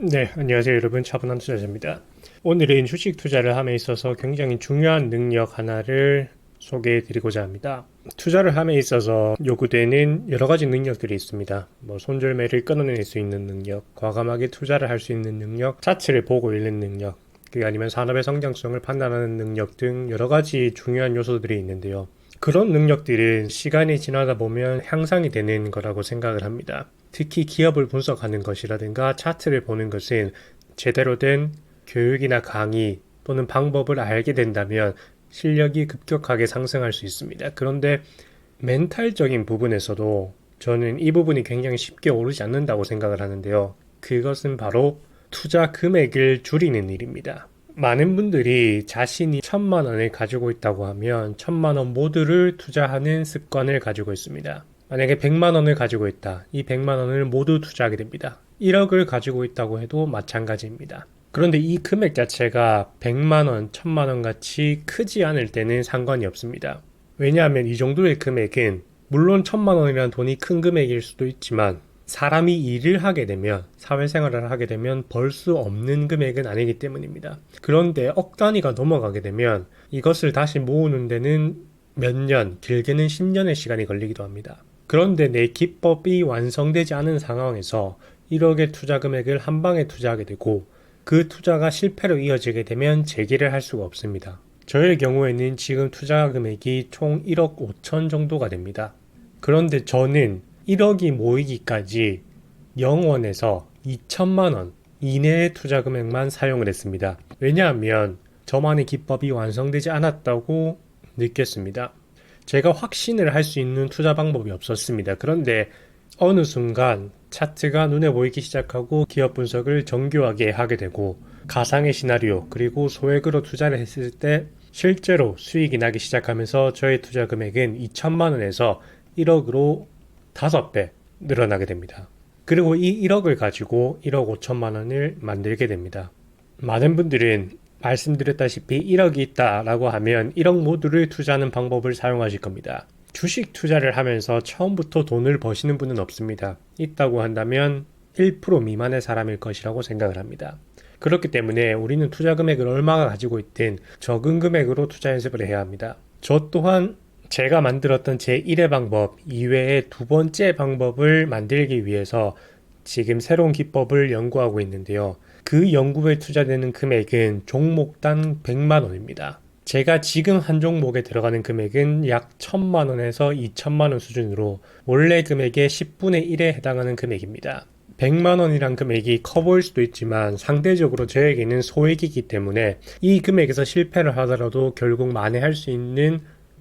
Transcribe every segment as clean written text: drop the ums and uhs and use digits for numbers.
네, 안녕하세요 여러분. 차분한 투자자입니다. 오늘은 주식 투자를 함에 있어서 굉장히 중요한 능력 하나를 소개해 드리고자 합니다. 투자를 함에 있어서 요구되는 여러 가지 능력들이 있습니다. 손절매를 끊어낼 수 있는 능력, 과감하게 투자를 할 수 있는 능력, 차트를 보고 읽는 능력, 그게 아니면 산업의 성장성을 판단하는 능력 등 여러 가지 중요한 요소들이 있는데요. 그런 능력들은 시간이 지나다 보면 향상이 되는 거라고 생각을 합니다. 특히 기업을 분석하는 것이라든가 차트를 보는 것은 제대로 된 교육이나 강의 또는 방법을 알게 된다면 실력이 급격하게 상승할 수 있습니다. 그런데 멘탈적인 부분에서도 저는 이 부분이 굉장히 쉽게 오르지 않는다고 생각을 하는데요. 그것은 바로 투자 금액을 줄이는 일입니다. 많은 분들이 자신이 1,000만 원을 가지고 있다고 하면 1,000만 원 모두를 투자하는 습관을 가지고 있습니다. 만약에 100만 원을 가지고 있다. 이 100만 원을 모두 투자하게 됩니다. 1억을 가지고 있다고 해도 마찬가지입니다. 그런데 이 금액 자체가 100만 원, 1,000만 원 같이 크지 않을 때는 상관이 없습니다. 왜냐하면 이 정도의 금액은 물론 1,000만 원이라는 돈이 큰 금액일 수도 있지만 사람이 일을 하게 되면, 사회생활을 하게 되면 벌 수 없는 금액은 아니기 때문입니다. 그런데 억 단위가 넘어가게 되면 이것을 다시 모으는 데는 몇 년, 길게는 10년의 시간이 걸리기도 합니다. 그런데 내 기법이 완성되지 않은 상황에서 1억의 투자 금액을 한 방에 투자하게 되고 그 투자가 실패로 이어지게 되면 재기를 할 수가 없습니다. 저의 경우에는 지금 투자 금액이 총 1억 5천 정도가 됩니다. 그런데 저는 1억이 모이기까지 0원에서 2천만 원 이내의 투자 금액만 사용을 했습니다. 왜냐하면 저만의 기법이 완성되지 않았다고 느꼈습니다. 제가 확신을 할 수 있는 투자 방법이 없었습니다. 그런데 어느 순간 차트가 눈에 보이기 시작하고 기업 분석을 정교하게 하게 되고 가상의 시나리오 그리고 소액으로 투자를 했을 때 실제로 수익이 나기 시작하면서 저의 투자 금액은 2천만 원에서 1억으로 5배 늘어나게 됩니다. 그리고 이 1억을 가지고 1억 5천만 원을 만들게 됩니다. 많은 분들은 말씀드렸다시피 1억이 있다라고 하면 1억 모두를 투자하는 방법을 사용하실 겁니다. 주식 투자를 하면서 처음부터 돈을 버시는 분은 없습니다. 있다고 한다면 1% 미만의 사람일 것이라고 생각을 합니다. 그렇기 때문에 우리는 투자 금액을 얼마가 가지고 있든 적은 금액으로 투자 연습을 해야 합니다. 저 또한 제가 만들었던 제1의 방법 이외에 두 번째 방법을 만들기 위해서 지금 새로운 기법을 연구하고 있는데요. 그 연구에 투자되는 금액은 종목당 100만 원입니다. 제가 지금 한 종목에 들어가는 금액은 약 1,000만 원에서 2천만 원 수준으로 원래 금액의 10분의 1에 해당하는 금액입니다. 100만 원이란 금액이 커 보일 수도 있지만 상대적으로 저에게는 소액이기 때문에 이 금액에서 실패를 하더라도 결국 만회할 수 있는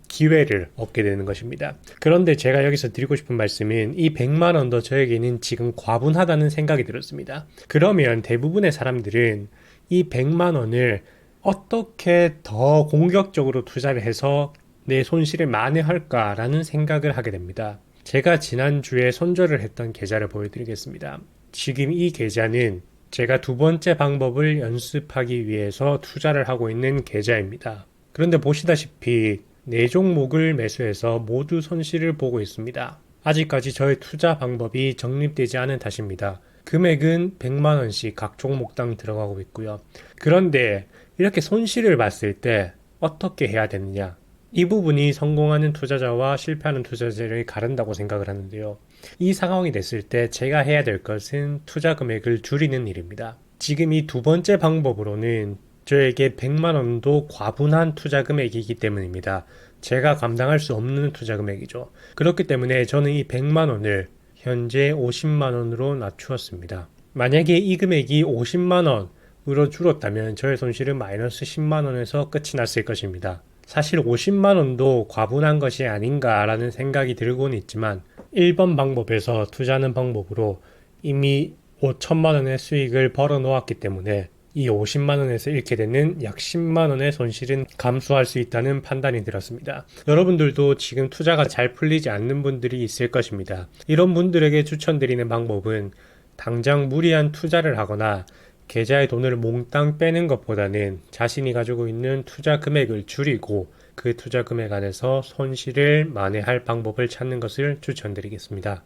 기회를 얻게 되는 것입니다. 그런데 제가 여기서 드리고 싶은 말씀은 이 100만 원도 저에게는 지금 과분하다는 생각이 들었습니다. 그러면 대부분의 사람들은 이 100만 원을 어떻게 더 공격적으로 투자를 해서 내 손실을 만회할까라는 생각을 하게 됩니다. 제가 지난주에 손절을 했던 계좌를 보여드리겠습니다. 지금 이 계좌는 제가 두 번째 방법을 연습하기 위해서 투자를 하고 있는 계좌입니다. 그런데 보시다시피 네 종목을 매수해서 모두 손실을 보고 있습니다. 아직까지 저의 투자 방법이 정립되지 않은 탓입니다. 금액은 100만 원씩 각 종목당 들어가고 있고요. 그런데 이렇게 손실을 봤을 때 어떻게 해야 되느냐? 이 부분이 성공하는 투자자와 실패하는 투자자를 가른다고 생각을 하는데요. 이 상황이 됐을 때 제가 해야 될 것은 투자 금액을 줄이는 일입니다. 지금 이 두 번째 방법으로는 저에게 100만 원도 과분한 투자 금액이기 때문입니다. 제가 감당할 수 없는 투자 금액이죠. 그렇기 때문에 저는 이 100만 원을 현재 50만 원으로 낮추었습니다. 만약에 이 금액이 50만 원으로 줄었다면 저의 손실은 마이너스 10만 원에서 끝이 났을 것입니다. 사실 50만 원도 과분한 것이 아닌가라는 생각이 들고는 있지만 1번 방법에서 투자하는 방법으로 이미 5천만 원의 수익을 벌어 놓았기 때문에 이 50만 원에서 잃게 되는 약 10만 원의 손실은 감수할 수 있다는 판단이 들었습니다. 여러분들도 지금 투자가 잘 풀리지 않는 분들이 있을 것입니다. 이런 분들에게 추천드리는 방법은 당장 무리한 투자를 하거나 계좌의 돈을 몽땅 빼는 것보다는 자신이 가지고 있는 투자 금액을 줄이고 그 투자 금액 안에서 손실을 만회할 방법을 찾는 것을 추천드리겠습니다.